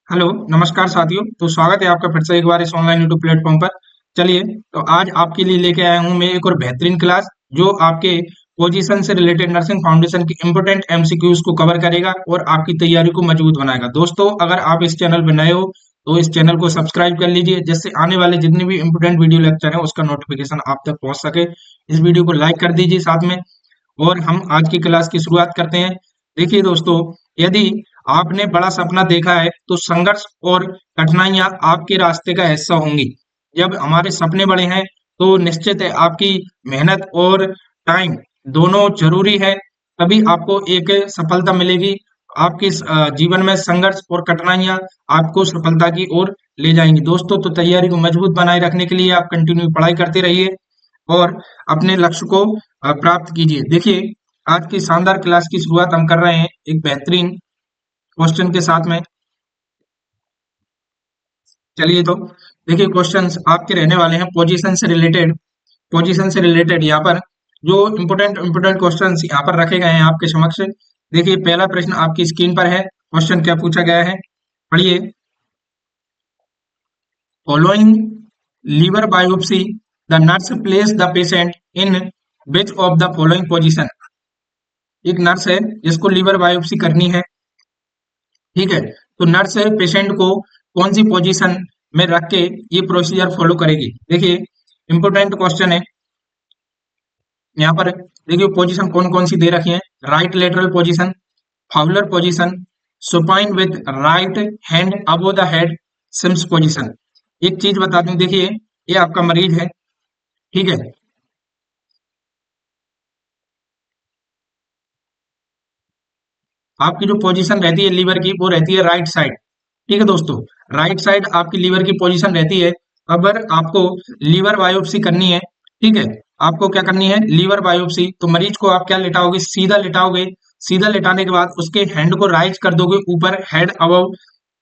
Hello, नमस्कार साथियों। तो स्वागत है आपका फिर से एक बार इस ऑनलाइन यूट्यूब प्लेटफॉर्म पर। चलिए, तो आज आपके लिए लेके आया हूँ मैं एक और बेहतरीन क्लास जो आपके पोजीशन से रिलेटेड नर्सिंग फाउंडेशन की इंपोर्टेंट एमसीक्यूज को कवर करेगा और आपकी तैयारी को मजबूत बनाएगा। दोस्तों, अगर आप इस चैनल पर नए हो तो इस चैनल को सब्सक्राइब कर लीजिए, जिससे आने वाले जितने भी इंपोर्टेंट वीडियो लेक्चर है उसका नोटिफिकेशन आप तक पहुंच सके। इस वीडियो को लाइक कर दीजिए साथ में। और हम आज की क्लास की शुरुआत करते हैं। देखिए दोस्तों, यदि आपने बड़ा सपना देखा है तो संघर्ष और कठिनाइयां आपके रास्ते का हिस्सा होंगी। जब हमारे सपने बड़े हैं तो निश्चित है आपकी मेहनत और टाइम दोनों जरूरी है, तभी आपको एक सफलता मिलेगी। आपके जीवन में संघर्ष और कठिनाइयां आपको सफलता की ओर ले जाएंगी। दोस्तों, तो तैयारी को मजबूत बनाए रखने के लिए आप कंटिन्यू पढ़ाई करते रहिए और अपने लक्ष्य को प्राप्त कीजिए। देखिए, आज की शानदार क्लास की शुरुआत हम कर रहे हैं एक बेहतरीन क्वेश्चन के साथ में। चलिए, तो देखिए, क्वेश्चंस आपके रहने वाले हैं पोजीशन से रिलेटेड यहाँ पर जो इम्पोर्टेंट इम्पोर्टेंट क्वेश्चंस यहाँ पर रखे गए हैं आपके समक्ष। देखिए, पहला प्रश्न आपकी स्क्रीन पर है। क्वेश्चन क्या पूछा गया है, पढ़िए। Following liver biopsy, the nurse place the patient in which of the following position. एक नर्स है जिसको लीवर बायोप्सी करनी है, ठीक है। तो नर्स पेशेंट को कौन सी पोजीशन में रख के ये प्रोसीजर फॉलो करेगी। देखिए, इंपोर्टेंट क्वेश्चन है यहाँ पर। देखिए, पोजीशन कौन कौन सी दे रखी है। Right lateral position, Fowler position, supine with right hand above the head, Sims position. एक चीज बता दूं, देखिए, ये आपका मरीज है, ठीक है। आपकी जो पोजीशन रहती है लीवर की वो रहती है राइट साइड, ठीक है दोस्तों। राइट साइड आपकी लीवर की पोजीशन रहती है। अगर आपको लीवर बायोप्सी करनी है, ठीक है, आपको क्या करनी है लीवर बायोप्सी, तो मरीज को आप क्या लिटाओगे, सीधा लिटाओगे। सीधा लिटाने के बाद उसके हैंड को राइज कर दोगे ऊपर, हेड अबव,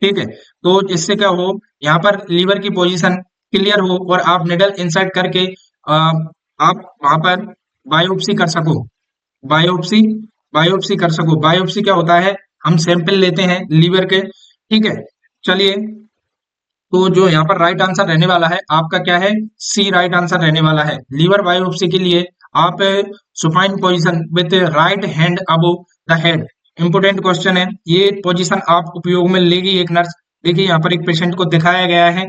ठीक है। तो इससे क्या हो, यहाँ पर लीवर की पोजीशन क्लियर हो और आप निडल इंसर्ट करके आप वहां पर बायोप्सी कर सको। बायोप्सी बायोप्सी कर सको। बायोप्सी क्या होता है, हम सैंपल लेते हैं लीवर के, ठीक है। चलिए, तो जो यहाँ पर राइट आंसर रहने वाला है आपका क्या है, सी राइट आंसर रहने वाला है। लीवर बायोप्सी के लिए आप supine position with right hand above the head, important question है। ये पोजीशन आप उपयोग में लेगी एक नर्स। देखिए, यहाँ पर एक पेशेंट को दिखाया गया है।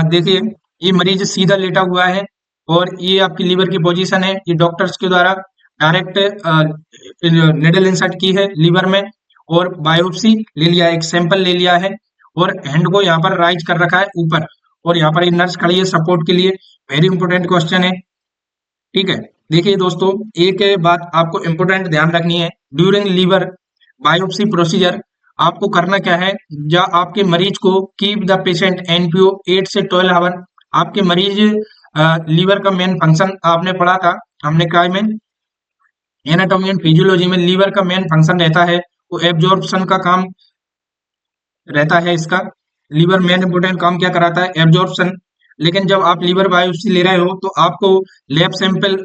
देखिए, ये मरीज सीधा लेटा हुआ है और ये आपकी लीवर की पोजीशन है। ये डॉक्टर्स के द्वारा डायरेक्ट निडल इंसर्ट की है लीवर में और बायोप्सी ले लिया है, एक सैंपल ले लिया है और हैंड को यहाँ पर राइज कर रखा है ऊपर, और यहाँ पर एक नर्स खड़ी है सपोर्ट के लिए। वेरी इंपॉर्टेंट क्वेश्चन है, ठीक है। देखिए दोस्तों, एक बात आपको इंपॉर्टेंट ध्यान रखनी है। ड्यूरिंग लीवर बायोप्सी प्रोसीजर आपको करना क्या है, या आपके मरीज को कीप द पेशेंट एनपीओ 8 से 12 आवर। आपके मरीज लीवर का मेन फंक्शन आपने पढ़ा था, हमने काय में एनाटॉमी एंड फिजियोलॉजी में, लीवर का मेन फंक्शन रहता है वो एब्जॉर्प्शन का काम रहता है इसका। लीवर मेन इंपोर्टेंट काम क्या कराता है, एब्जॉर्प्शन। लेकिन जब आप लीवर बायोप्सी ले रहे हो तो आपको लैब सैंपल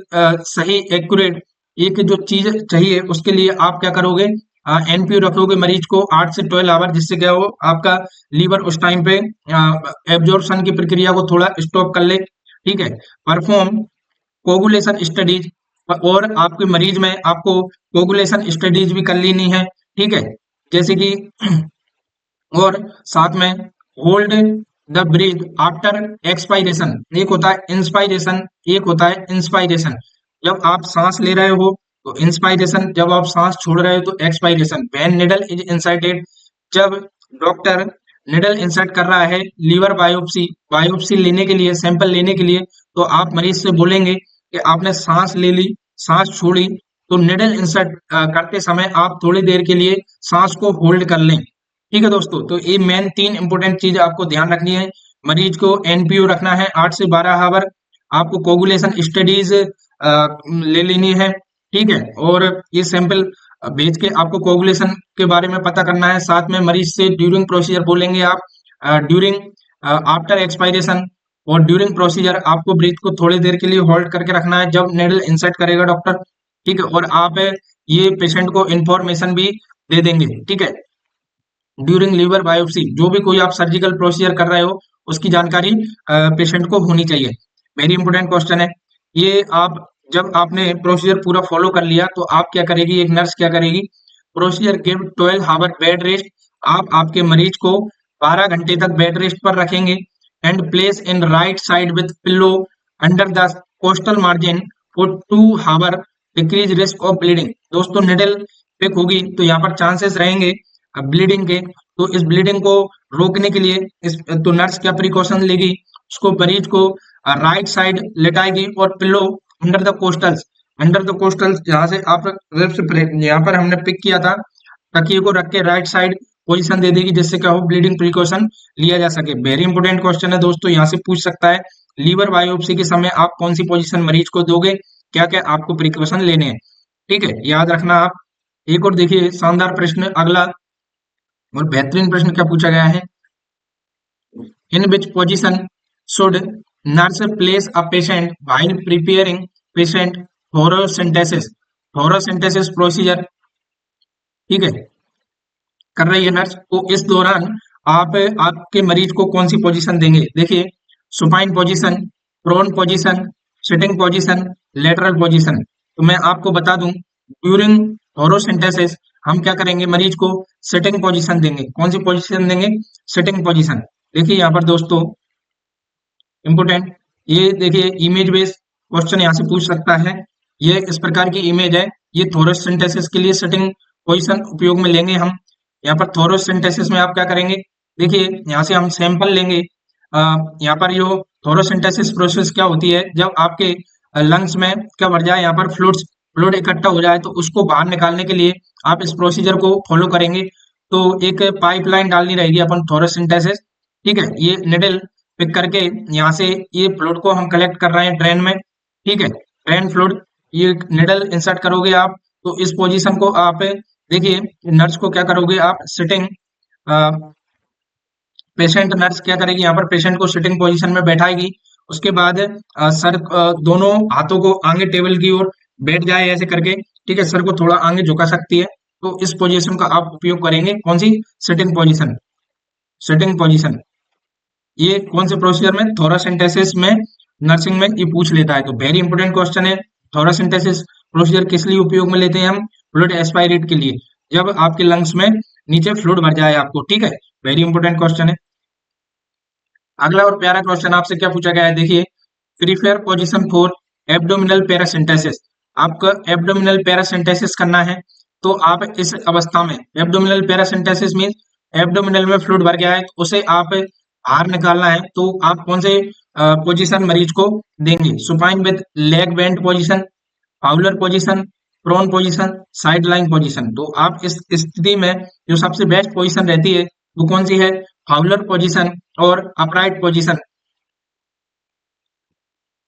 सही एक्यूरेट एक जो चीज चाहिए, उसके लिए आप क्या करोगे, एनपीओ रखोगे मरीज को 8 से 12 आवर, जिससे क्या हो आपका लीवर उस टाइम पे एब्जॉर्प्शन की प्रक्रिया को थोड़ा स्टॉप कर ले, ठीक है। परफॉर्म कोगुलेशन स्टडीज, और आपके मरीज में आपको कोगुलेशन स्टडीज भी कर लेनी है, ठीक है। जैसे कि और साथ में hold the breath after expiration. एक होता है इंस्पायरेशन, एक होता है इंस्पायरेशन। जब आप सांस ले रहे हो तो इंस्पायरेशन, जब आप सांस छोड़ रहे हो तो expiration. When needle is inserted, जब डॉक्टर निडल इंसर्ट कर रहा है लीवर बायोप्सी बायोप्सी लेने के लिए, सैंपल लेने के लिए, तो आप मरीज से बोलेंगे कि आपने सांस ले ली, सांस छोड़ी, तो निडल इंसर्ट करते समय आप थोड़ी देर के लिए सांस को होल्ड कर लें, ठीक है दोस्तों। तो ये मेन 3 इंपोर्टेंट चीज आपको ध्यान रखनी है। मरीज को एनपीओ रखना है 8 से 12 आवर, आपको कोगुलेशन स्टडीज ले लेनी है, ठीक है। और ये सैंपल भेज के आपको कोगुलेशन के बारे में पता करना है। साथ में मरीज से ड्यूरिंग प्रोसीजर बोलेंगे आप, ड्यूरिंग आफ्टर एक्सपायरेशन और ड्यूरिंग प्रोसीजर आपको ब्रीथ को थोड़ी देर के लिए होल्ड करके रखना है जब नेडल इंसर्ट करेगा डॉक्टर, ठीक है। और आप ये पेशेंट को इंफॉर्मेशन भी दे देंगे, ठीक है। ड्यूरिंग लीवर बायोप्सी, जो भी कोई आप सर्जिकल प्रोसीजर कर रहे हो उसकी जानकारी पेशेंट को होनी चाहिए। वेरी इंपॉर्टेंट क्वेश्चन है ये। आप जब आपने प्रोसीजर पूरा फॉलो कर लिया तो आप क्या करेगी, एक नर्स क्या करेगी, प्रोसीजर गिव 12 हावर बेड रेस्ट, आप आपके मरीज को 12 घंटे तक बेड रेस्ट पर रखेंगे and place in right side with pillow under the costal margin for 2 hour, decrease risk of bleeding. दोस्तों निडल पिक होगी तो यहाँ पर चांसेस रहेंगे ब्लीडिंग के, तो इस ब्लीडिंग को रोकने के लिए इस तो नर्स क्या प्रिकॉशन लेगी, उसको मरीज को राइट साइड लेटाएगी और pillow under the costals, under the costals जहां से आप रिब्स यहाँ पर हमने पिक किया था, तकिए को रख के राइट साइड पोजीशन दे देगी, जिससे क्या हो ब्लीडिंग प्रिकॉशन लिया जा सके। वेरी इंपॉर्टेंट क्वेश्चन है दोस्तों, यहाँ से पूछ सकता है लीवर बायोप्सी के समय आप कौन सी पोजीशन मरीज को दोगे, क्या क्या आपको प्रिकॉशन लेने हैं, ठीक है, याद रखना आप। एक और देखिए शानदार प्रश्न अगला और बेहतरीन प्रश्न क्या पूछा गया है, in which position should nurse place a patient while preparing patient thoracentesis, thoracentesis procedure, ठीक है, कर रही है नर्स, तो इस दौरान आप आपके मरीज को कौन सी पोजीशन देंगे। देखिए supine position, prone position, sitting position, lateral position. तो मैं आपको बता दूं ड्यूरिंग थोरोसेंटेसिस हम क्या करेंगे, मरीज को सिटिंग पोजीशन देंगे। कौन सी पोजीशन देंगे, सिटिंग पोजीशन। देखिए यहाँ पर दोस्तों इंपोर्टेंट, ये देखिए इमेज बेस्ड क्वेश्चन यहाँ से पूछ सकता है। ये इस प्रकार की इमेज है, ये थोरोसेंटेसिस के लिए सिटिंग पोजीशन उपयोग में लेंगे हम। यहाँ पर थोरोसेंटेसिस में आप क्या करेंगे, देखिए यहाँ से हम सैंपल लेंगे। यहाँ पर जो थोरोसेंटेसिस प्रोसेस क्या होती है, जब आपके लंग्स में क्या बढ़ जाए, यहाँ पर फ्लूइड इकट्ठा हो जाए तो उसको बाहर निकालने के लिए आप इस प्रोसीजर को फॉलो करेंगे। तो एक पाइपलाइन डालनी रहेगी अपन थोरोसेंटेसिस, ठीक है, ये निडल पिक करके यहाँ से ये फ्लूइड को हम कलेक्ट कर रहे हैं ड्रेन में, ठीक है, ड्रेन फ्लूइड, ये निडल इंसर्ट करोगे आप, तो इस पोजीशन को आप देखिए नर्स को क्या करोगे आप सिटिंग, पेशेंट नर्स क्या करेगी, यहाँ पर पेशेंट को सिटिंग पोजीशन में बैठाएगी। उसके बाद सर दोनों हाथों को आगे टेबल की ओर बैठ जाए ऐसे करके, ठीक है, सर को थोड़ा आगे झुका सकती है। तो इस पोजीशन का आप उपयोग करेंगे, कौन सी, सिटिंग पोजीशन, सिटिंग पोजीशन। ये कौन से प्रोसीजर में, थोरासेंटेसिस में, नर्सिंग में ये पूछ लेता है। तो वेरी इंपॉर्टेंट क्वेश्चन है, थोरासेंटेसिस प्रोसीजर किस लिए उपयोग में लेते हैं हम, फ्लूइड एस्पायरेट के लिए, जब आपके लंग्स में नीचे फ्लूइड भर जाए आपको, ठीक है, वेरी इंपॉर्टेंट क्वेश्चन है। अगला और प्यारा क्वेश्चन आपसे क्या पूछा गया है, देखिए प्रीफेयर पोजीशन फॉर एब्डोमिनल पैरासिंथेसिस, आपका एब्डोमिनल पैरासिंथेसिस करना है, तो आप इस अवस्था में एब्डोमिनल पैरासिंथेसिस मीन एब्डोमिनल में फ्लूइड भर गया है तो उसे आप बाहर निकालना है, तो आप कौन से पोजीशन मरीज को देंगे, supine with leg bent position, Fowler position, prone position, side lying position. तो आप इस स्थिति में जो सबसे बेस्ट पोजीशन रहती है वो कौन सी है, फाउलर पोजीशन और upright position,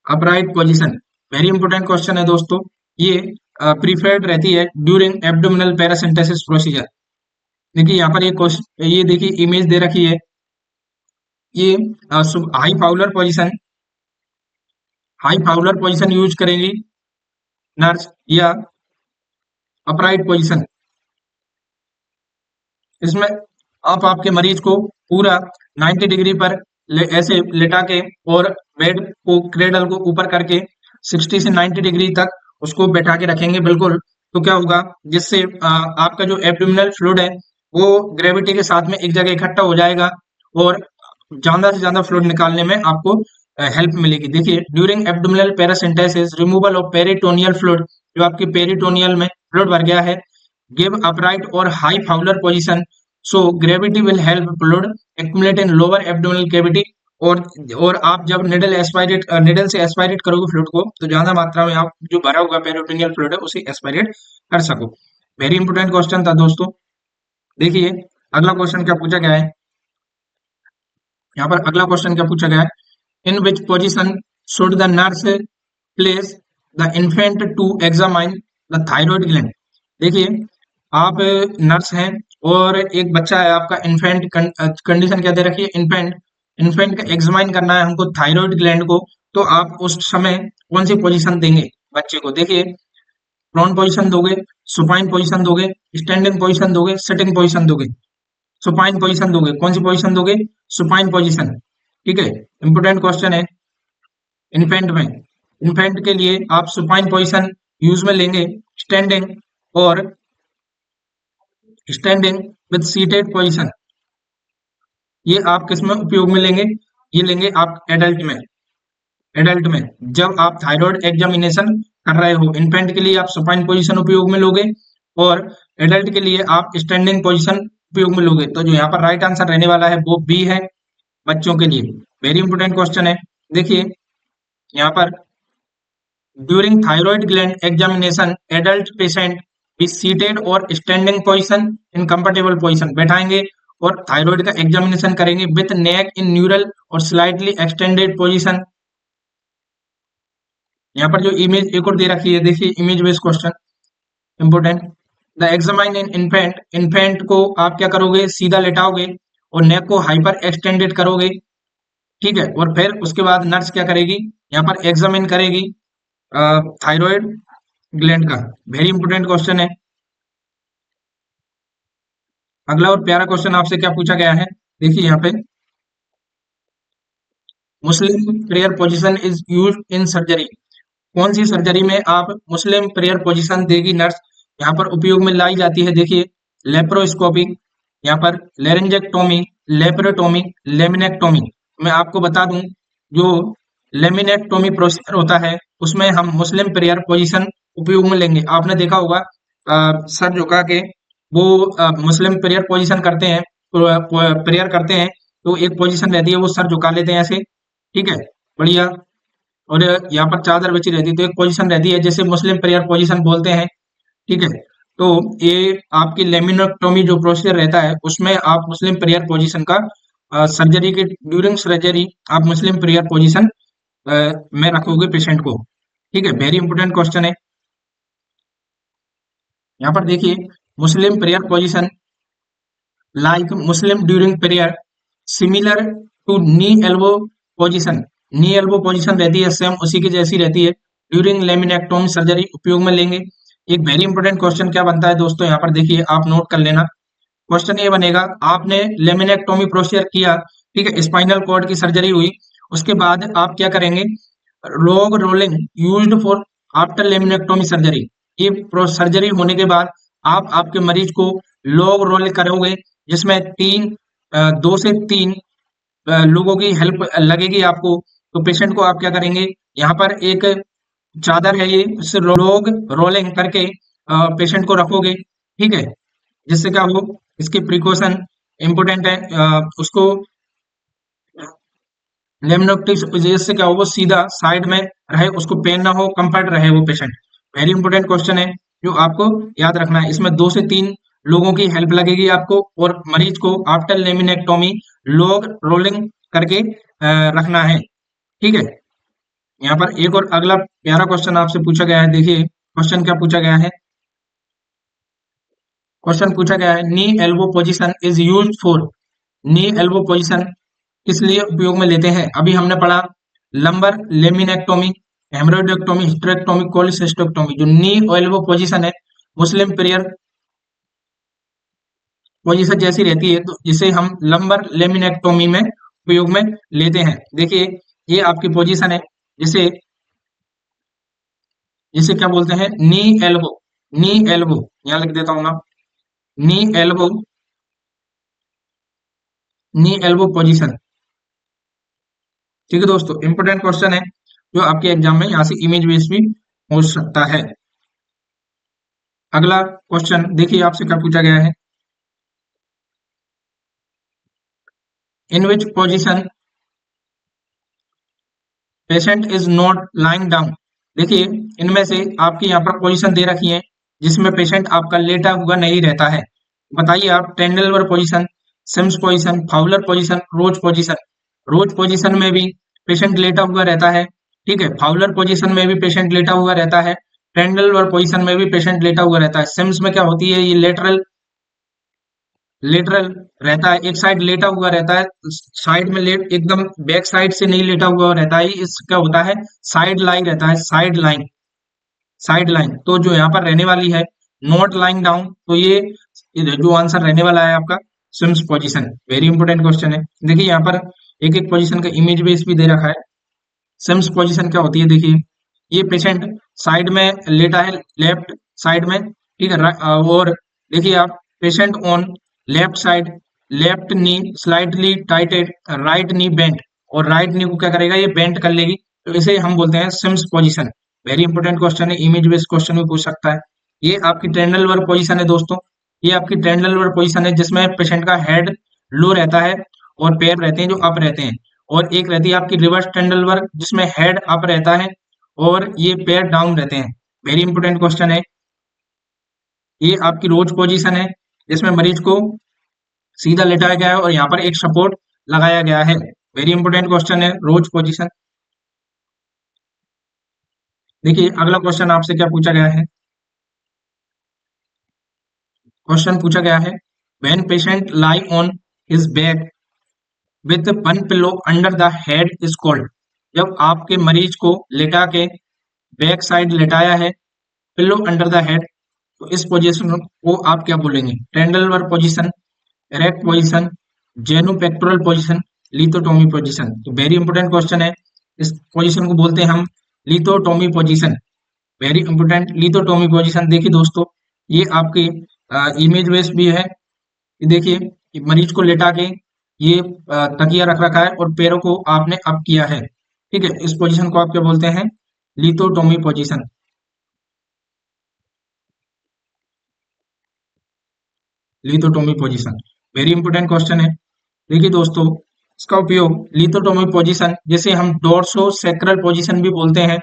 upright position. Very important question है दोस्तों, ये प्रीफर्ड रहती है ड्यूरिंग एब्डोमिनल पैरासिंथेसिस प्रोसीजर। देखिए यहाँ पर ये क्वेश्चन, ये देखिए इमेज दे रखी है, ये high Fowler position, high Fowler position use करेंगी नर्स या अपराइट पोजीशन। इसमें आप आपके मरीज को पूरा 90 डिग्री पर ऐसे लेटा के और बेड को क्रेडल को ऊपर करके 60 से 90 डिग्री तक उसको बैठा के रखेंगे बिल्कुल। तो क्या होगा, जिससे आपका जो एब्डोमिनल फ्लूइड है वो ग्रेविटी के साथ में एक जगह इकट्ठा हो जाएगा और ज्यादा से ज्यादा फ्लूइड निकालने में आपको हेल्प मिलेगी। देखिए during abdominal paracentesis removal of peritoneal fluid, जो आपके पेरिटोनियल में फ्लूइड भर गया है, गिव अपराइट और high Fowler position, so gravity will help fluid accumulate in lower abdominal cavity. और आप जब निडल एस्पायरेट, निडल से एस्पायरेट करोगे फ्लूइड को तो ज्यादा मात्रा में आप जो भरा हुआ पेरिटोनियल फ्लूइड है उसे एस्पायरेट कर सको। वेरी इंपॉर्टेंट क्वेश्चन था दोस्तों। देखिए अगला क्वेश्चन क्या पूछा गया है, यहाँ पर अगला क्वेश्चन क्या पूछा गया है, in which position should the nurse place the infant to examine the thyroid gland. देखिए आप नर्स हैं और एक बच्चा है आपका, इन्फेंट कंडीशन क्या दे रखी है, इन्फेंट, इन्फेंट का एग्जामाइन करना है हमको थायराइड ग्लैंड को, तो आप उस समय कौन सी पोजीशन देंगे बच्चे को। देखिए प्रोन पोजीशन दोगे, सुपाइन पोजीशन दोगे, स्टैंडिंग पोजीशन दोगे, सिटिंग पोजीशन दोगे। सुपाइन पोजीशन दोगे, कौन सी पोजीशन दोगे, सुपाइन पोजीशन। ठीक है, इंपोर्टेंट क्वेश्चन है। इन्फेंट में, इन्फेंट के लिए आप सुपाइन पोजीशन यूज में लेंगे, स्टैंडिंग और स्टैंडिंग विद सीटेड पोजीशन, ये आप किस में उपयोग में लेंगे, ये लेंगे आप एडल्ट में। एडल्ट में जब आप थायराइड एग्जामिनेशन कर रहे हो, इन्फेंट के लिए आप सुपाइन पोजीशन उपयोग में लोगे और एडल्ट के लिए आप स्टैंडिंग पोजीशन उपयोग में लोगे। तो जो यहाँ पर राइट आंसर रहने वाला है वो बी है, बच्चों के लिए। वेरी इंपोर्टेंट क्वेश्चन है। देखिए यहाँ पर, during thyroid gland examination adult patient be seated और standing position in comfortable position, बैठाएंगे और थायराइड का एग्जामिनेशन करेंगे विथ नेक इन न्यूरल और स्लाइटली एक्सटेंडेड पोजीशन। यहाँ पर जो इमेज एक और दे रखी है, देखिए image based question important. The examine in infant, infant को आप क्या करोगे, सीधा लेटाओगे और नेक को हाइपर एक्सटेंडेड करोगे। ठीक है, और फिर उसके बाद नर्स क्या करेगी, यहाँ पर एग्जामिन करेगी थायराइड ग्लैंड का। वेरी इंपोर्टेंट क्वेश्चन है। अगला और प्यारा क्वेश्चन आपसे क्या पूछा गया है, देखिए यहाँ पे, Muslim prayer position is used in surgery, कौन सी सर्जरी में आप मुस्लिम प्रेयर पोजीशन देगी नर्स, यहाँ पर उपयोग में लाई जाती है। देखिए लेप्रोस्कोपी, यहाँ पर लेरेंजेक्टोमी, लेप्रोटोमी, लेमिनेक्टोमी। मैं आपको बता दूं, जो लेमिनेक्टोमी प्रोसीजर होता है उसमें हम मुस्लिम प्रेयर पोजीशन उपयोग में लेंगे। आपने देखा होगा सर झुका के वो मुस्लिम प्रेयर पोजीशन करते हैं, प्रेयर करते हैं, तो एक पोजीशन रहती है वो सर झुका लेते हैं ऐसे। ठीक है, बढ़िया। और यहाँ पर चादर बिछी रहती है, तो एक पोजीशन रहती है जैसे मुस्लिम प्रेयर पोजीशन बोलते हैं। ठीक है, तो ये आपकी लेमिनेक्टोमी जो प्रोसीजर रहता है उसमें आप मुस्लिम प्रेयर पोजीशन का सर्जरी के ड्यूरिंग सर्जरी आप मुस्लिम प्रेयर पोजीशन में रखोगे पेशेंट को। ठीक है, वेरी इंपोर्टेंट क्वेश्चन है। यहाँ पर देखिए, Muslim prayer position like Muslim during prayer similar to knee elbow position, knee elbow position रहती है सेम उसी की जैसी रहती है, ड्यूरिंग लेमिनेक्टोमी सर्जरी उपयोग में लेंगे। एक वेरी इंपोर्टेंट क्वेश्चन क्या बनता है दोस्तों, यहाँ पर देखिए आप नोट कर लेना। क्वेश्चन ये बनेगा, आपने लेमिनेक्टोमी प्रोसीजर किया, ठीक है, स्पाइनल कॉर्ड की सर्जरी हुई, उसके बाद आप क्या करेंगे, log rolling used for after laminectomy surgery, ये सर्जरी होने के बाद आप आपके मरीज को लॉग रोल करोगे, जिसमें दो से तीन लोगों की हेल्प लगेगी आपको। तो पेशेंट को आप क्या करेंगे, यहाँ पर एक चादर है ये, उससे लॉग रोलिंग करके पेशेंट को रखोगे। ठीक है, जिससे क्या हो, इसके प्रिकॉशन इंपोर्टेंट है, उसको लेमिनोप्टिक्स से क्या हो, वो सीधा साइड में रहे, उसको पेन ना हो, कंफर्ट रहे वो पेशेंट। वेरी इंपोर्टेंट क्वेश्चन है जो आपको याद रखना है। इसमें दो से तीन लोगों की हेल्प लगेगी आपको और मरीज को आफ्टर लेमिनेक्टोमी लॉग रोलिंग करके रखना है। ठीक है, यहाँ पर एक और अगला प्यारा क्वेश्चन आपसे पूछा गया है। देखिए क्वेश्चन क्या पूछा गया है, क्वेश्चन पूछा गया है, knee elbow position is used for, knee elbow position किस लिए उपयोग में लेते हैं। अभी हमने पढ़ा लंबर लेमिनेक्टोमी, हेमरोइडेक्टोमी, हिस्टेरेक्टोमी, कोलिसिस्टेक्टोमी। जो नी एल्बो पोजीशन है मुस्लिम प्रेयर पोजीशन जैसी रहती है, तो जिसे हम लंबर लेमिनेक्टोमी में उपयोग में लेते हैं। देखिए ये आपकी पोजीशन है, जिसे जिसे क्या बोलते हैं, नी एल्बो, नी एल्बो यहाँ लिख देता हूँ ना, नी एल्बो, नी एल्बो पोजीशन। ठीक है दोस्तों, इंपोर्टेंट क्वेश्चन है जो आपके एग्जाम में यहाँ से इमेज बेस भी हो सकता है। अगला क्वेश्चन देखिए आपसे क्या पूछा गया है, in which position patient is not lying down. देखिए इनमें से आपकी यहाँ पर पोजीशन दे रखी है जिसमें पेशेंट आपका लेटा हुआ नहीं रहता है। बताइए आप, टेंडलवर position, Sims position, Fowler position, rose position. Rose position में भी पेशेंट लेटा हुआ रहता है। ठीक है, फाउलर पोजीशन में भी पेशेंट लेटा हुआ रहता है, टेंडलवर पोजीशन में भी पेशेंट लेटा हुआ रहता है। सिम्स में क्या होती है, ये लेटरल लेटरल रहता है, एक साइड लेटा हुआ रहता है, साइड में लेट, एकदम बैक साइड से नहीं लेटा हुआ रहता है, इस क्या होता है, साइड लाइन रहता है, साइड लाइन, साइड लाइन। तो जो यहाँ पर रहने वाली है नॉट लाइंग डाउन, तो ये जो आंसर रहने वाला है आपका Sims position, very important question है। देखिए यहाँ पर एक एक पोजीशन का इमेज बेस भी दे रखा है। सिम्स पोजीशन क्या होती है, देखिए ये पेशेंट साइड में लेटा है, लेफ्ट साइड में, ठीक है। और देखिए आप, patient on left side, left knee slightly टाइटेड, राइट नी बेंट, और राइट नी को क्या करेगा, ये बेंट कर लेगी, तो इसे हम बोलते हैं Sims position. Very important question है, इमेज बेस्ड क्वेश्चन भी पूछ सकता है। ये आपकी ट्रेंडलवर पोजीशन है दोस्तों, ये आपकी ट्रेंडलवर पोजीशन है जिसमें पेशेंट का हेड लो रहता है और पैर रहते हैं जो अप रहते हैं, और एक रहती है आपकी रिवर्स ट्रेंडलवर जिसमें हेड अप रहता है और ये पैर डाउन रहते हैं। वेरी इंपॉर्टेंट क्वेश्चन है। ये आपकी रोज पोजीशन है जिसमें मरीज को सीधा लेटाया गया है और यहाँ पर एक सपोर्ट लगाया गया है। वेरी इंपॉर्टेंट क्वेश्चन है रोज पोजीशन। देखिए अगला क्वेश्चन आपसे क्या पूछा गया है, क्वेश्चन पूछा गया है when patient lie on his back with one pillow under the head is called. जब आपके मरीज को लेटा के बैक साइड लेटाया है, पिलो अंडर द हेड, तो इस पोजीशन को आप क्या बोलेंगे, trendelenburg position, erect position, genupectoral position, lithotomy position. तो वेरी इंपॉर्टेंट क्वेश्चन है, इस पोजीशन को बोलते हैं हम lithotomy position. Very important lithotomy position. देखिए दोस्तों ये आपके इमेज बेस्ड भी है। ये देखिए कि मरीज को लेटा के ये तकिया रख रखा है और पैरों को आपने अप किया है, ठीक है। इस पोजीशन को आप क्या बोलते हैं, lithotomy position. Lithotomy position, very important question है। देखिए दोस्तों इसका उपयोग लिथोटोमी पोजीशन, जैसे हम डोर्सो सैक्रल पोजीशन भी बोलते हैं,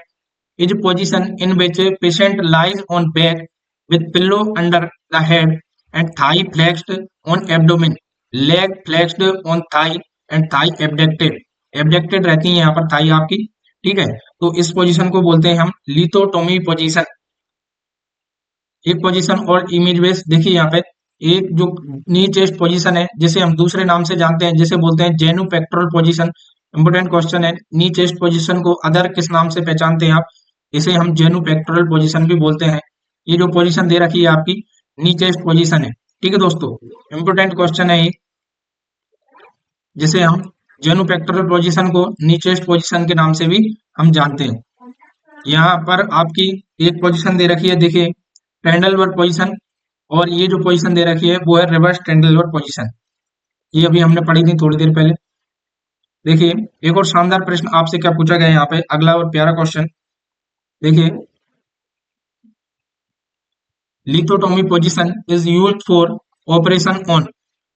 is position in which patient lies on back with pillow under the head and thigh flexed on abdomen, leg flexed on thigh and thigh abducted, abducted रहती है यहाँ पर thigh आपकी, ठीक है। तो इस पोजीशन को बोलते हैं हम लिथोटोमी पोजीशन। एक पोजीशन और इमेज बेस, देखिए यहाँ पे एक जो नी चेस्ट पोजीशन है जिसे हम दूसरे नाम से जानते हैं, जिसे बोलते हैं जेनु पेक्टोरल पोजीशन। इंपोर्टेंट क्वेश्चन है, नी चेस्ट पोजीशन को अदर किस नाम से पहचानते हैं आप, इसे हम जेनु पेक्टोरल पोजीशन भी बोलते हैं। ये जो पोजीशन दे रखी है आपकी नी चेस्ट पोजीशन है, ठीक है दोस्तों। इंपोर्टेंट क्वेश्चन है ये, जिसे हम जेनु पेक्टोरल पोजीशन को नी चेस्ट पोजीशन के नाम से भी हम जानते हैं। यहाँ पर आपकी एक पोजीशन दे रखी है, देखिए ट्रेंडलवर पोजीशन, और ये जो पोजीशन दे रखी है वो है रिवर्स ट्रेंडलवर पोजीशन। ये अभी हमने पढ़ी थी थोड़ी देर पहले। देखिए एक और शानदार प्रश्न आपसे क्या पूछा गया है यहाँ पे, अगला और प्यारा क्वेश्चन देखिए, lithotomy position is used for operation on.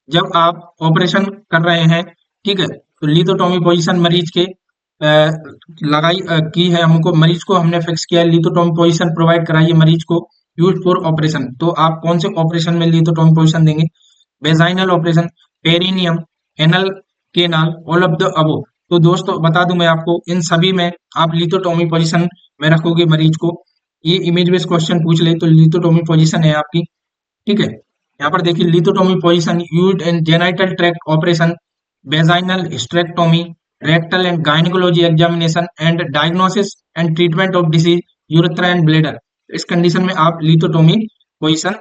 जब आप ऑपरेशन कर रहे हैं, ठीक है, तो लिथोटोमी पोजीशन मरीज के लगाई की है, हमको मरीज को हमने फिक्स किया है, लिथोटोमी पोजीशन प्रोवाइड कराई है मरीज को, यूज फॉर ऑपरेशन। तो आप कौन से ऑपरेशन में लिथोटोमी पोजीशन देंगे, vaginal operation, perineum, anal canal, all of the above. तो दोस्तों बता दूं मैं आपको, इन सभी में आप लिथोटोमी पोजीशन में रखोगे मरीज को। ये इमेज बेस्ड क्वेश्चन पूछ ले तो लिथोटोमी पोजीशन है आपकी, ठीक है। यहाँ पर देखिए lithotomy position used in genital tract operation, vaginal hysterectomy, rectal and gynaecology examination and diagnosis and treatment of disease urethra and bladder. इस कंडीशन में आप लिथोटोमी पोजीशन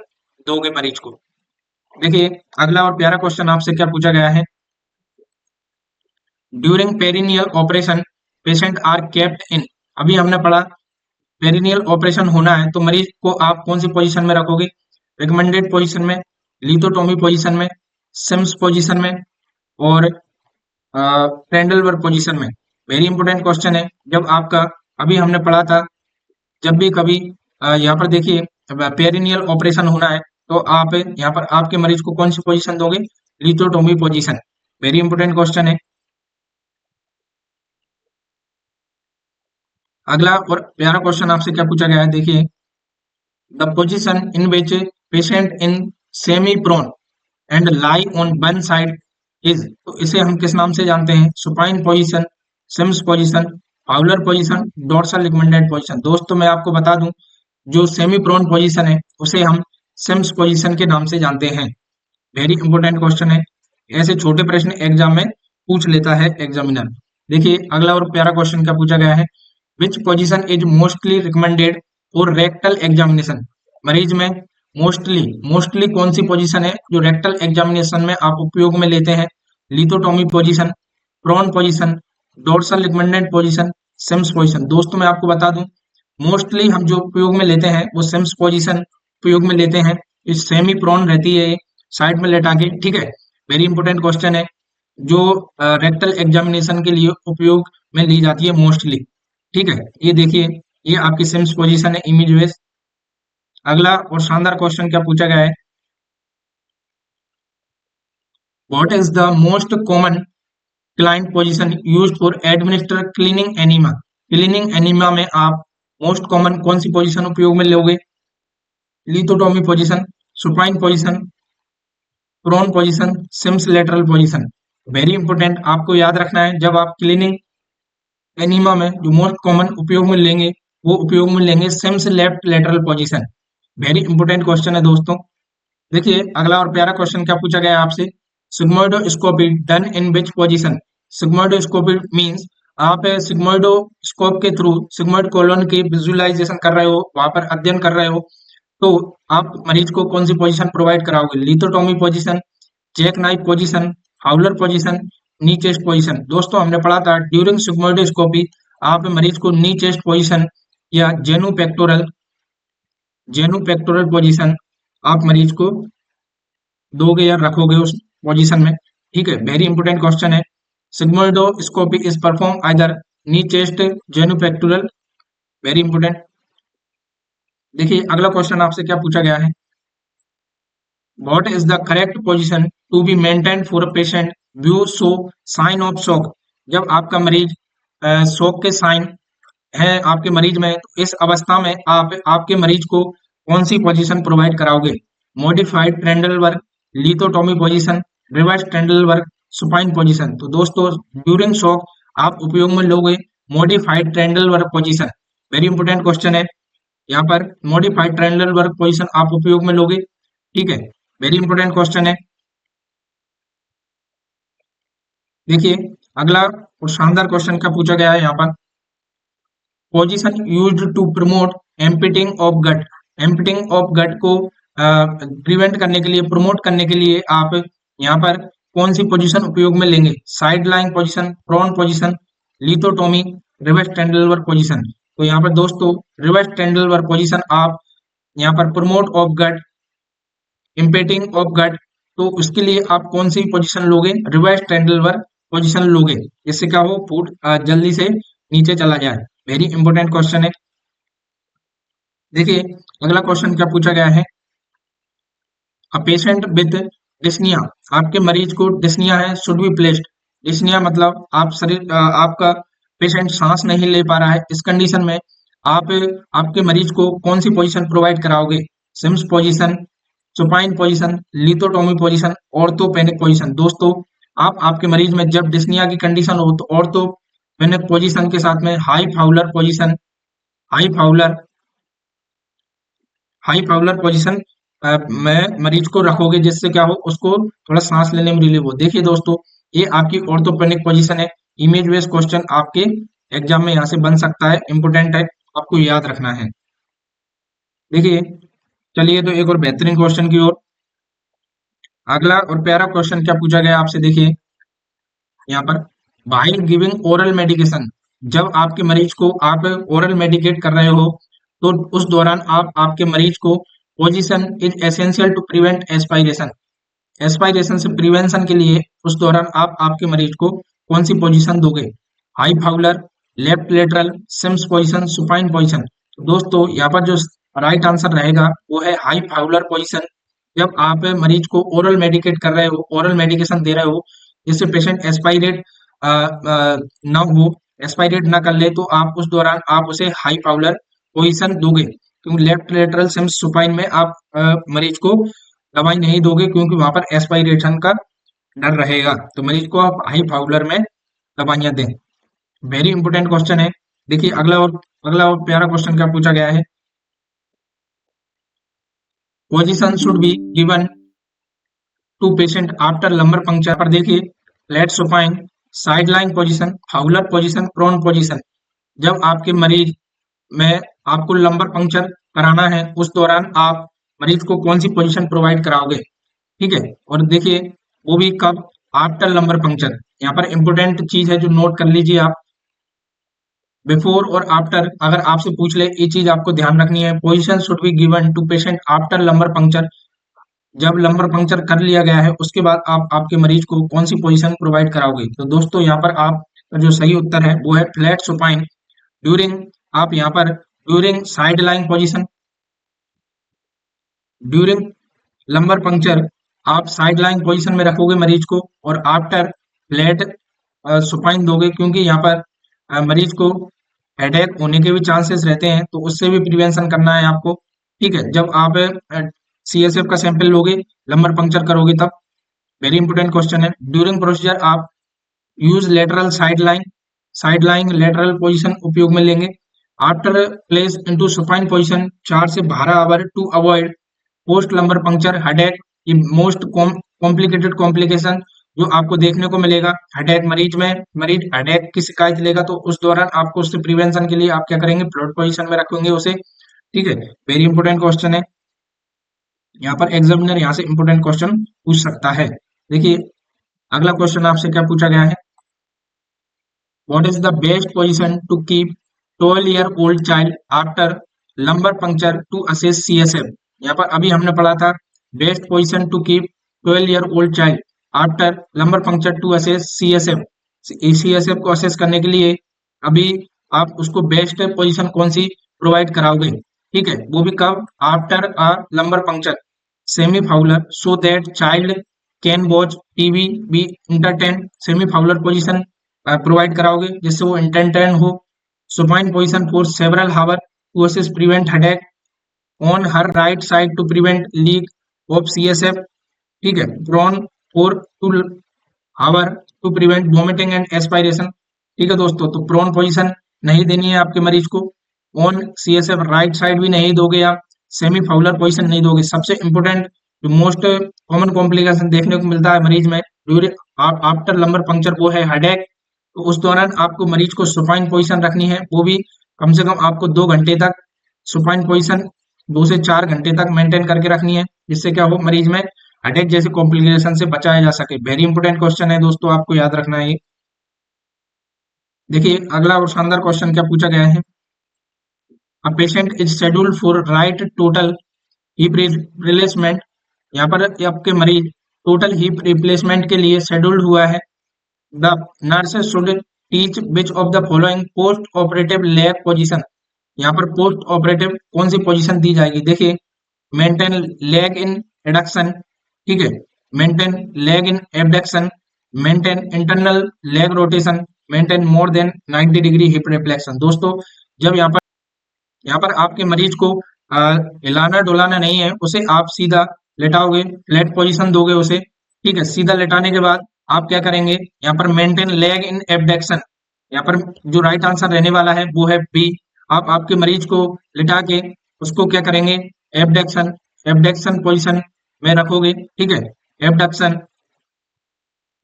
दोगे मरीज को। देखिए अगला और प्यारा क्वेश्चन आपसे क्या पूछा गया है, during perineal operation patient are kept in. अभी हमने पढ़ा पेरिनियल ऑपरेशन होना है तो मरीज को आप कौन सी पोजीशन में रखोगे, रिकमेंडेड पोजीशन में, लिथोटोमी पोजीशन में, सिम्स पोजीशन में, और ट्रेंडलवर पोजीशन में। वेरी इंपॉर्टेंट क्वेश्चन है। जब आपका अभी हमने पढ़ा था, जब भी कभी यहाँ पर देखिए पेरिनियल ऑपरेशन होना है तो आप यहाँ पर आपके मरीज को कौन सी पोजीशन दोगे, lithotomy position. Very important question है। अगला और प्यारा क्वेश्चन आपसे क्या पूछा गया है, देखिए the position in which patient in semi prone and lie on one side is. तो इसे हम किस नाम से जानते हैं, supine position, Sims position, Fowler position, dorsal ligamented position. दोस्तों मैं आपको बता दूं, जो सेमी प्रोन पोजीशन है उसे हम सिम्स पोजीशन के नाम से जानते हैं। वेरी इंपॉर्टेंट क्वेश्चन है, ऐसे छोटे प्रश्न एग्जाम में पूछ लेता है एग्जामिनर। देखिए अगला और प्यारा क्वेश्चन क्या पूछा गया है, which position is mostly recommended for rectal examination. मरीज में मोस्टली मोस्टली कौन सी पोजीशन है जो रेक्टल एग्जामिनेशन में आप उपयोग में लेते हैं? Lithotomy position, prone position, dorsal ligament position, Sims position. दोस्तों मैं आपको बता दूं, मोस्टली हम जो उपयोग में लेते हैं वो सिम्स पोजीशन उपयोग में लेते हैं। इस सेमी प्रोन रहती है साइड में लेटा के, ठीक है। वेरी इंपॉर्टेंट क्वेश्चन है जो रेक्टल एग्जामिनेशन के लिए उपयोग में ली जाती है मोस्टली, ठीक है। ये देखिए, ये आपकी सिम्स पोजीशन है, इमेज बेस। अगला और शानदार क्वेश्चन क्या पूछा गया है, what is the most common client position used for administer cleaning enema? Cleaning enema में आप मोस्ट कॉमन कौन सी पोजीशन उपयोग में लोगे? Lithotomy position, supine position, prone position, Sims lateral position. Very important, आपको याद रखना है जब आप क्लीनिंग एनीमा में जो मोस्ट कॉमन उपयोग में लेंगे वो उपयोग में लेंगे Sims left lateral position. Very important question है दोस्तों। देखिए अगला और प्यारा क्वेश्चन क्या पूछा गया है आपसे, sigmoidoscopy done in which position? Sigmoidoscopy means आप सिग्मोइडोस्कोप के थ्रू सिग्मोइड कोलन की विजुअलाइजेशन कर रहे हो, वहां पर अध्ययन कर रहे हो, तो आप मरीज को कौन सी पोजीशन प्रोवाइड कराओगे? Lithotomy position, jack knife position, Fowler position, knee chest position. दोस्तों हमने पढ़ा था ड्यूरिंग सिग्मोइडोस्कोपी आप मरीज को नी चेस्ट पोजीशन या जेनु पेक्टोरल पोजीशन आप मरीज को दोगे या रखोगे उस पोजीशन में, ठीक है। वेरी इंपॉर्टेंट क्वेश्चन है, sigmoidoscopy is perform either knee chest genu pectoral. Very important. देखिए अगला क्वेश्चन आपसे क्या पूछा गया है, what is the correct position to be maintain for a patient view show sign of shock? जब आपका मरीज शॉक के साइन है आपके मरीज में, तो इस अवस्था में आप आपके मरीज को कौन सी पोजीशन प्रोवाइड कराओगे? Modified trendelenburg, lithotomy position, reverse trendelenburg, supine position. तो दोस्तों ड्यूरिंग शॉक आप उपयोग में लोगे modified trendelenburg position. Very important question है, यहाँ पर मॉडिफाइड ट्रेंडल वर्क पोजीशन आप उपयोग में लोगे, ठीक है। वेरी इंपॉर्टेंट क्वेश्चन है। देखिए अगला और शानदार क्वेश्चन क्या पूछा गया है यहाँ पर, position used to promote emptying of gut. Emptying of gut को प्रिवेंट करने के लिए, प्रमोट करने के लिए आप यहाँ पर कौन सी पोजीशन उपयोग में लेंगे? Side lying position, prone position, lithotomy, reverse टेंडलवर पोजीशन। तो यहाँ पर दोस्तों रिवर्स टेंडलवर पोजीशन आप यहाँ पर promote of gut, emptying of gut, तो उसके लिए आप कौन सी पोजीशन लोगे? रिवर्स टेंडलवर पोजीशन लोगे, जिससे क्या हो फूड जल्दी से नीचे चला जाए। वेरी इंपॉर्टेंट क्वेश्चन है। देखिए अगला क्वेश्चन क्या पूछा गया है, अ पेशेंट विद डिस्निया, आपके मरीज को डिस्निया है, शुड बी प्लेस्ड। डिस्निया मतलब आप शरीर आपका पेशेंट सांस नहीं ले पा रहा है, इस कंडीशन में आप आपके मरीज को कौन सी पोजीशन प्रोवाइड कराओगे? Sims position, supine position, lithotomy position, orthopneic position. दोस्तों आप आपके मरीज में जब डिस्निया की कंडीशन हो तो ऑर्थोपेनिक पोजीशन के साथ में high Fowler position, high Fowler high Fowler position में मरीज को रखोगे, जिससे क्या हो उसको थोड़ा सांस लेने में रिलीफ हो। देखिए दोस्तों ये आपकी ऑर्थोपेनिक पोजीशन है। इमेज बेस्ड क्वेश्चन आपके एग्जाम में यहाँ से बन सकता है, इंपोर्टेंट है, आपको याद रखना है। देखिए चलिए तो एक और बेहतरीन क्वेश्चन की ओर, अगला और प्यारा क्वेश्चन क्या पूछा गया आपसे, देखिए यहाँ पर, व्हाइल गिविंग ओरल मेडिकेशन, जब आपके मरीज को आप ओरल मेडिकेट कर रहे हो तो उस दौरान आप आपके मरीज को position is essential to prevent aspiration, aspiration से प्रिवेंशन के लिए उस दौरान आप आपके मरीज को कौन सी पोजीशन दोगे? High Fowler, left lateral, Sims position, supine position. तो दोस्तों यहाँ पर जो राइट आंसर रहेगा वो है हाई फाउलर पोजीशन। जब आप मरीज को ओरल मेडिकेट कर रहे हो, ओरल मेडिकेशन दे रहे हो, जिससे पेशेंट एस्पायरेट ना हो, एस्पायरेट ना कर ले, तो आप उस दौरान आप उसे हाई पाउलर पोजीशन दोगे, क्योंकि लेफ्ट लेटरल सिम्स सुपाइन में आप मरीज को दवाई नहीं दोगे, क्योंकि वहां पर एस्पायरेशन का डर रहेगा, तो मरीज को आप हाई पाउलर में दवाइयां दें। वेरी इंपोर्टेंट क्वेश्चन है। देखिए अगला और प्यारा क्वेश्चन क्या पूछा गया है, position should be given to patient after lumbar puncture. पर देखिए let supine, side lying position, Fowler position, prone position. जब आपके मरीज में आपको लंबर पंक्चर कराना है उस दौरान आप मरीज को कौन सी पोजीशन प्रोवाइड कराओगे, ठीक है। और देखिए वो भी कब, आफ्टर लंबर पंक्चर। यहाँ पर इंपोर्टेंट चीज है जो नोट कर लीजिए आप, बिफोर और आफ्टर अगर आपसे पूछ ले, ये चीज आपको ध्यान रखनी है। Position should be given to patient after lumbar puncture, जब लंबर पंक्चर कर लिया गया है उसके बाद आप आपके मरीज को कौन सी पोजीशन प्रोवाइड कराओगे। तो दोस्तों यहाँ पर आप जो सही उत्तर है वो है फ्लैट सुपाइन ड्यूरिंग, आप यहाँ पर during side lying position, during lumbar puncture आप साइड लाइन पोजिशन में रखोगे मरीज को, और आफ्टर फ्लैट सुपाइन दोगे, क्योंकि यहाँ पर मरीज को हेडेक होने के भी चांसेस रहते हैं, तो उससे भी प्रिवेंशन करना है आपको, ठीक है। जब आप सीएसएफ का सैंपल लोगे, लंबर पंक्चर करोगे तब। वेरी इंपॉर्टेंट क्वेश्चन है। ड्यूरिंग प्रोसीजर आप use lateral side line lateral position उपयोग में लेंगे। After place into supine position 4 से 12 hour to avoid post lumbar puncture headache. ये मोस्ट कॉम्प्लिकेटेड कॉम्प्लिकेशन जो आपको देखने को मिलेगा हेडेक मरीज में, मरीज हेडेक की शिकायत लेगा तो उस दौरान आपको उससे प्रिवेंशन के लिए आप क्या करेंगे, फ्लोट पोजीशन में रखेंगे उसे, ठीक है। वेरी इंपॉर्टेंट क्वेश्चन है, यहाँ पर एग्जामिनर यहाँ से इंपॉर्टेंट क्वेश्चन पूछ सकता है। देखिए अगला क्वेश्चन आपसे क्या पूछा गया है, what is the best position to keep 12-year-old child after lumbar puncture to assess CSF। यहाँ पर अभी हमने पढ़ा था best position to keep 12-year-old child after lumbar puncture to assess CSF। CSF को असेस करने के लिए अभी आप उसको बेस्ट पोजीशन कौन सी प्रोवाइड कराओगे, ठीक है। वो भी कब, after a lumbar puncture semi Fowler, so that child can watch TV be entertain. Semi Fowler position provide कराओगे जिससे वो इंटरटेन हो। Supine position for several hour to assist prevent headache on her right side to prevent leak of CSF, ठीक है। Prone for 2 hour to prevent vomiting and aspiration, ठीक है दोस्तों। तो प्रोन पोजीशन नहीं देनी है आपके मरीज को, ऑन CSF राइट साइड भी नहीं दोगे आप, सेमी फाउलर पोजीशन नहीं दोगे। सबसे इंपोर्टेंट जो मोस्ट कॉमन कॉम्प्लिकेशन देखने को मिलता है मरीज में ड्यूरिंग आफ्टर लंबर पंक्चर वो है हेडेक। तो उस दौरान आपको मरीज को सुपाइन पोजीशन रखनी है, वो भी कम से कम आपको 2 घंटे तक सुपाइन पोजीशन 2 से 4 घंटे तक मेंटेन करके रखनी है, जिससे क्या हो मरीज में हेडेक जैसे कॉम्प्लिकेशन से बचाया जा सके। वेरी इंपोर्टेंट क्वेश्चन है दोस्तों, आपको याद रखना है ये। देखिए अगला और शानदार क्वेश्चन क्या पूछा गया है, a patient is scheduled for right total hip replacement. यहाँ पर आपके मरीज टोटल हिप रिप्लेसमेंट के लिए शेड्यूल्ड हुआ है। The nurses should teach which of the following post operative leg position. यहाँ पर पोस्ट ऑपरेटिव कौन सी पोजीशन दी जाएगी, देखिए मेंटेन लेग इन एडक्शन, ठीक है, maintain leg in abduction, maintain internal leg rotation, maintain more than 90 degree hip reflection. दोस्तों जब यहाँ पर आपके मरीज को हिलाना डुलाना नहीं है, उसे आप सीधा लेटाओगे, फ्लैट पोजीशन दोगे उसे, ठीक है। सीधा लेटाने के बाद आप क्या करेंगे, यहाँ पर मेंटेन लेग इन एबडक्शन, यहाँ पर जो राइट आंसर रहने वाला है वो है बी। आप आपके मरीज को लिटा के उसको क्या करेंगे, एबडक्शन एबडक्शन पोजीशन में रखोगे, ठीक है, एबडक्शन,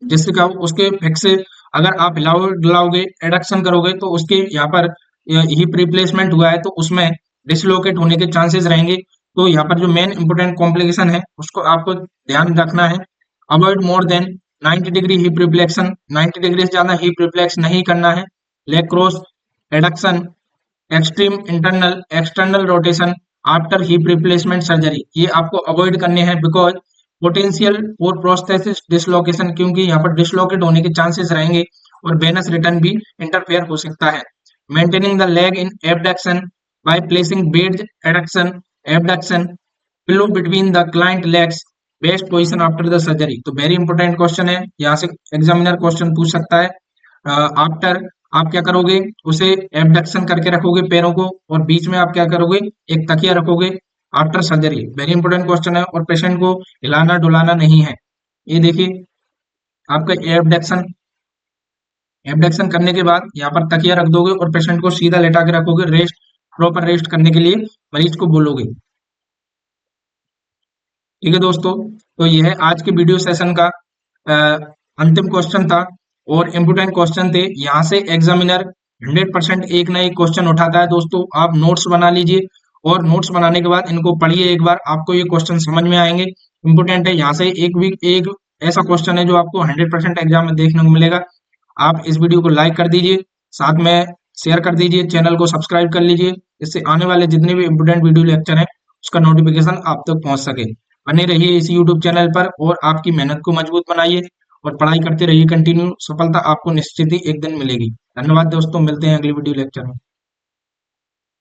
जिससे क्या उसके फिक्स, अगर आप हिलाओ डुलाओगे एडक्शन करोगे तो उसके यहाँ पर हिप रिप्लेसमेंट हुआ है तो उसमें डिसलोकेट होने के चांसेस रहेंगे। तो यहाँ पर जो मेन इंपोर्टेंट कॉम्प्लिकेशन है उसको आपको ध्यान रखना है। Avoid more than 90 degree hip reflection, 90 degree से ज्यादा हिप रिफ्लेक्स नहीं करना है। Leg cross adduction, extreme internal external rotation after hip replacement surgery, ये आपको अवॉइड करने हैं बिकॉज पोटेंशियल और प्रोस्थेसिस डिसलोकेशन, क्योंकि यहाँ पर डिसलोकेट होने के चांसेस रहेंगे और वेनस रिटर्न भी इंटरफेयर हो सकता है। Maintaining the leg in abduction by placing bed adduction abduction pillow between the client legs, best position after the surgery. तो वेरी इंपॉर्टेंट क्वेश्चन है, यहाँ से एग्जामिनर क्वेश्चन पूछ सकता है। आफ्टर आप क्या करोगे, उसे एबडक्शन करके रखोगे पैरों को, और बीच में आप क्या करोगे, एक तकिया रखोगे after surgery. Very important question है, और पेशेंट को हिलाना डुलाना नहीं है। ये देखिए आपका एबडक्शन, एबडक्शन करने के बाद यहाँ पर तकिया रख दोगे और पेशेंट को सीधा लेटा के रखोगे, रेस्ट प्रॉपर रेस्ट करने के लिए मरीज को बोलोगे, ठीक है दोस्तों। तो यह है आज के वीडियो सेशन का अंतिम क्वेश्चन था, और इम्पोर्टेंट क्वेश्चन थे। यहाँ से एग्जामिनर 100% एक ना एक क्वेश्चन उठाता है दोस्तों, आप नोट्स बना लीजिए और नोट्स बनाने के बाद इनको पढ़िए एक बार, आपको ये क्वेश्चन समझ में आएंगे। इंपोर्टेंट है, यहाँ से एक ऐसा क्वेश्चन है जो आपको 100% एग्जाम में देखने को मिलेगा। आप इस वीडियो को लाइक कर दीजिए, साथ में शेयर कर दीजिए, चैनल को सब्सक्राइब कर लीजिए, इससे आने वाले जितने भी इंपोर्टेंट वीडियो लेक्चर हैं उसका नोटिफिकेशन आप तक पहुंच सके। बने रहिए इस यूट्यूब चैनल पर और आपकी मेहनत को मजबूत बनाइए और पढ़ाई करते रहिए कंटिन्यू। सफलता आपको निश्चित ही एक दिन मिलेगी। धन्यवाद दोस्तों, मिलते हैं अगली वीडियो लेक्चर में।